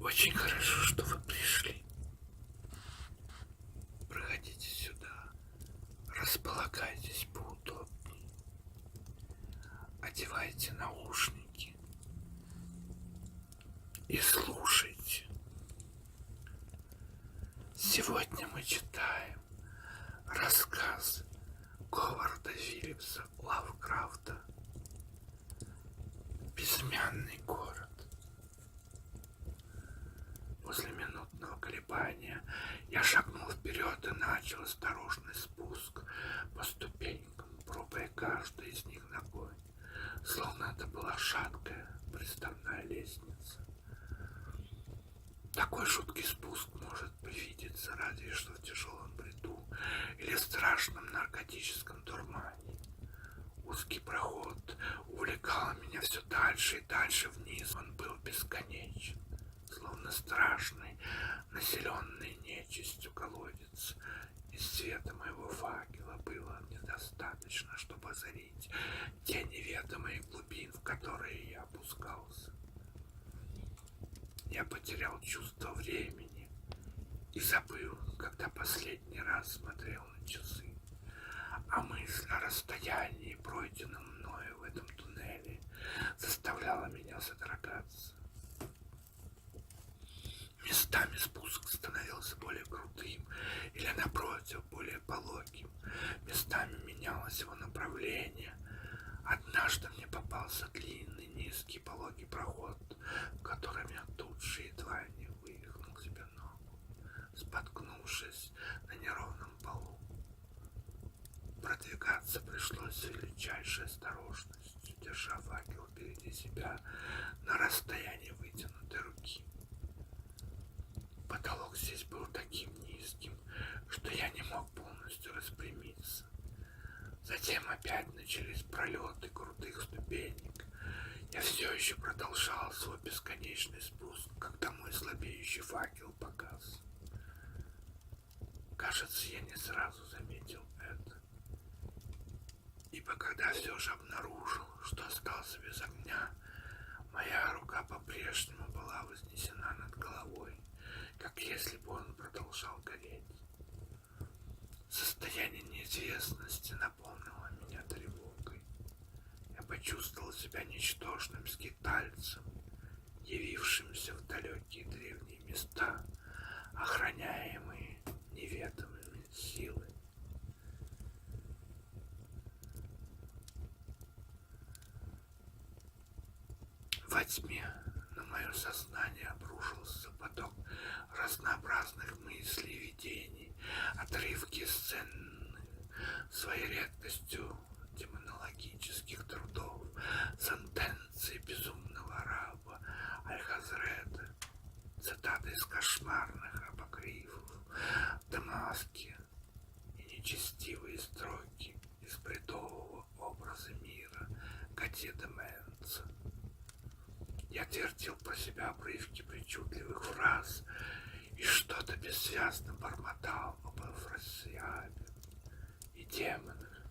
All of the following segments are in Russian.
Очень хорошо, что вы пришли. Проходите сюда, располагайтесь поудобнее, одевайте наушники и слушайте. Сегодня мы читаем рассказ Говарда Филлипса Лавкрафта «Безымянный город». После минутного колебания я шагнул вперед и начал осторожный спуск по ступенькам, пробуя каждую из них ногой, словно это была шаткая приставная лестница. Такой жуткий спуск может привидеться разве что в тяжелом бреду или в страшном наркотическом дурмане. Узкий проход увлекал меня все дальше и дальше вниз. Он был бесконечен, словно страшный, населенный нечистью колодец. И света моего факела было недостаточно, чтобы озарить те неведомые глубин, в которые я опускался. Я потерял чувство времени и забыл, когда последний раз смотрел на часы. А мысль о расстоянии, пройденном мною в этом туннеле, заставляла меня содрогаться. Местами спуск становился более крутым или, напротив, более пологим. Местами менялось его направление. Однажды мне попался длинный, низкий, пологий проход, в котором я тут же едва не вывихнул себе ногу, споткнувшись на неровном полу. Продвигаться пришлось с величайшей осторожностью, держа факел впереди себя на расстоянии вытянутой руки. Потолок здесь был таким низким, что я не мог полностью распрямиться. Затем опять начались пролеты крутых ступенек. Я все еще продолжал свой бесконечный спуск, когда мой слабеющий факел погас. Кажется, я не сразу заметил это, ибо когда все же обнаружил, что остался без огня, моя рука по-прежнему была вознесена над головой, как если бы он продолжал гореть. Состояние неизвестности наполнило меня тревогой. Я почувствовал себя ничтожным скитальцем, явившимся в далекие древние места, охраняемые неведомыми силами. Во тьме на мое сознание обрушился поток разнообразных мыслей и видений, отрывки сцен своей редкостью демонологических трудов, сентенции безумного араба Аль-Хазреда, цитаты из кошмарных апокрифов, Дамаски и нечестивые строки из бредового образа мира Готье Менца. Я твердил про себя обрывки причудливых фраз и что-то бессвязно бормотал об Афросиабе и демонах,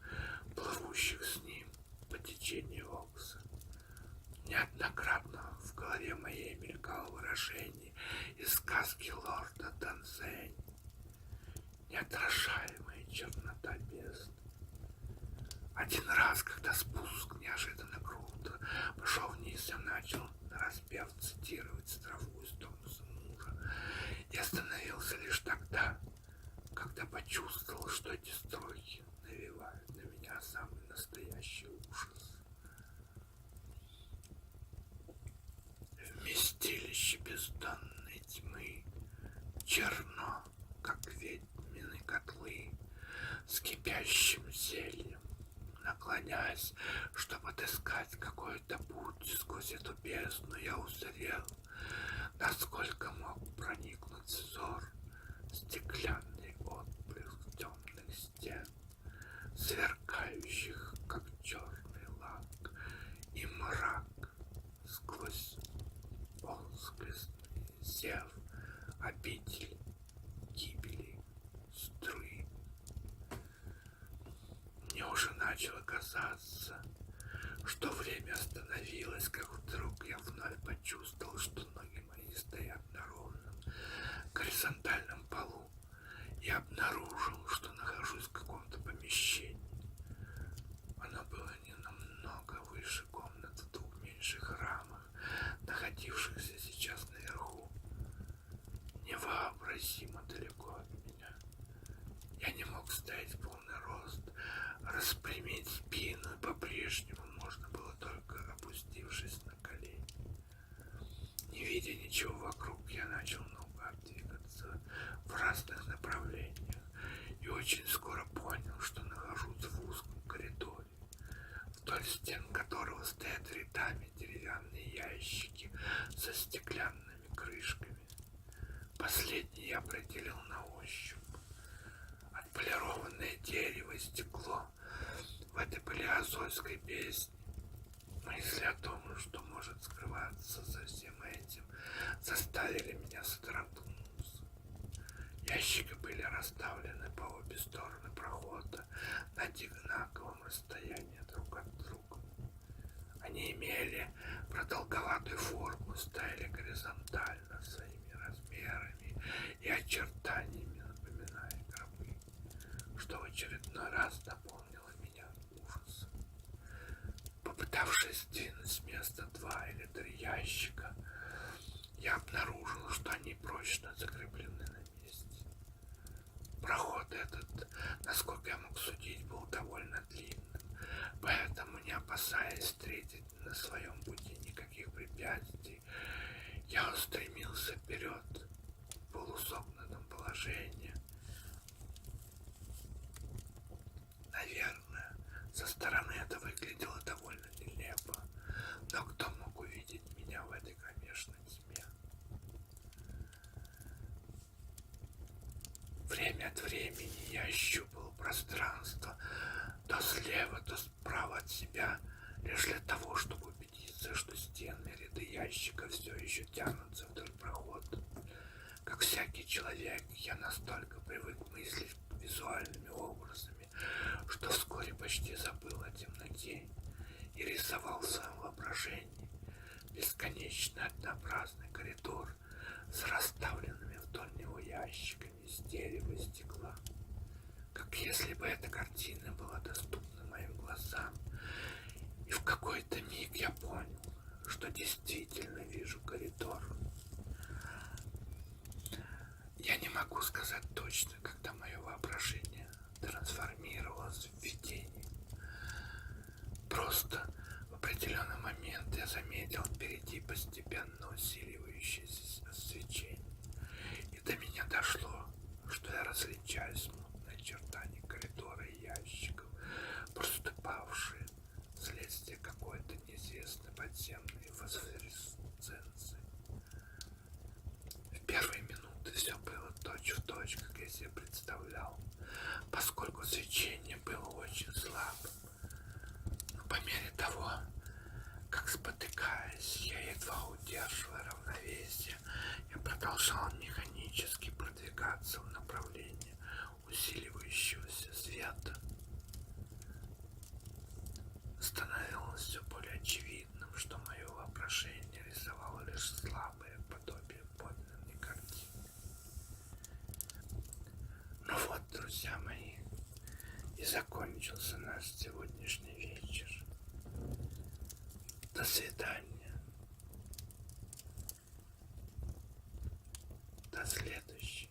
плывущих с ним по течению Окса. Неоднократно в голове моей мелькало выражение из сказки лорда Дансень: неотражаемая чернота бездны. Один раз, когда спуск неожиданно круто пошел вниз, я начал нараспев цитировать строфу из Томаса Мура и остановился лишь тогда, когда почувствовал, что эти строки навевают на меня самый настоящий ужас. Вместилище бездонной тьмы черно, как ведьмины котлы с кипящим зельем. Наклоняясь, чтобы отыскать какой-то путь сквозь эту бездну, я узрел, насколько мог проникнуть взор, стеклянный отблеск темных стен, сверкающих, как черный лак, и мрак сквозь полускрестный зев, обитель гибели струи. Мне уже начало казаться, что время остановилось, как вдруг я вновь почувствовал, что ноги мои стоят на ровном горизонтальном полу. Я обнаружил, что нахожусь в каком-то помещении. Оно было не намного выше комнат в двух меньших храмах, находившихся сейчас наверху, невообразимо далеко от меня. Я не мог стоять в полный рост, распрямить спину, и по-прежнему можно было только опустившись на колени. Не видя ничего вокруг, я начал наугад двигаться в разных направлениях и очень скоро понял, что нахожусь в узком коридоре, вдоль стен которого стоят рядами деревянные ящики со стеклянными крышками. Последний я определил на ощупь. Отполированное дерево и стекло в этой палеозойской бездне. Мысли о том, что может скрываться за всем этим, заставили меня содрогнуться. Ящики были расставлены по обе стороны прохода на одинаковом расстоянии друг от друга. Они имели продолговатую форму, стояли горизонтально своими размерами и очертаниями, напоминая гробы, что в очередной раз наполнило меня ужасом. Попытавшись сдвинуть с места 2 или 3 ящика, я обнаружил, что они прочно закреплены на месте. Проход этот, насколько я мог судить, был довольно длинным, поэтому, не опасаясь встретить на своем пути никаких препятствий, я устремился вперед в полусогнутом положении. Наверное, со стороны это выглядело довольно нелепо, но кто мог увидеть меня в этой кромешной тьме? Время от времени я ощупывал пространство то слева, то справа от себя, лишь для того, чтобы убедиться, что стены и ряды ящиков все еще тянутся вдоль прохода. Как всякий человек, я настолько привык мыслить визуальными образами, что вскоре почти забыл о темноте и рисовал в своем воображении бесконечно однообразный коридор с расставленными вдоль него ящиками из дерева и стекла. Как если бы эта картина была доступна моим глазам, и в какой-то миг я понял, что действительно вижу коридор. Я не могу сказать точно, когда мое воображение трансформировалось в видение. Просто в определенный момент я заметил впереди постепенно усиливающееся свечение, и до меня дошло, что я различаю смутные очертания коридора и ящиков, проступавшие вследствие какой-то неизвестной подземной фосфоресценции. В первые минуты все было точь-в-точь, как я себе представлял, поскольку свечение было очень слабым. Но по мере того, как, спотыкаясь, я едва удерживая равновесие, я продолжал механически продвигаться в направлении усиливающегося света. Становилось все более очевидным, что мое воображение рисовало лишь слабое подобие подлинной картины. Ну вот, друзья мои, и закончился наш сегодняшний вечер. До свидания. До следующей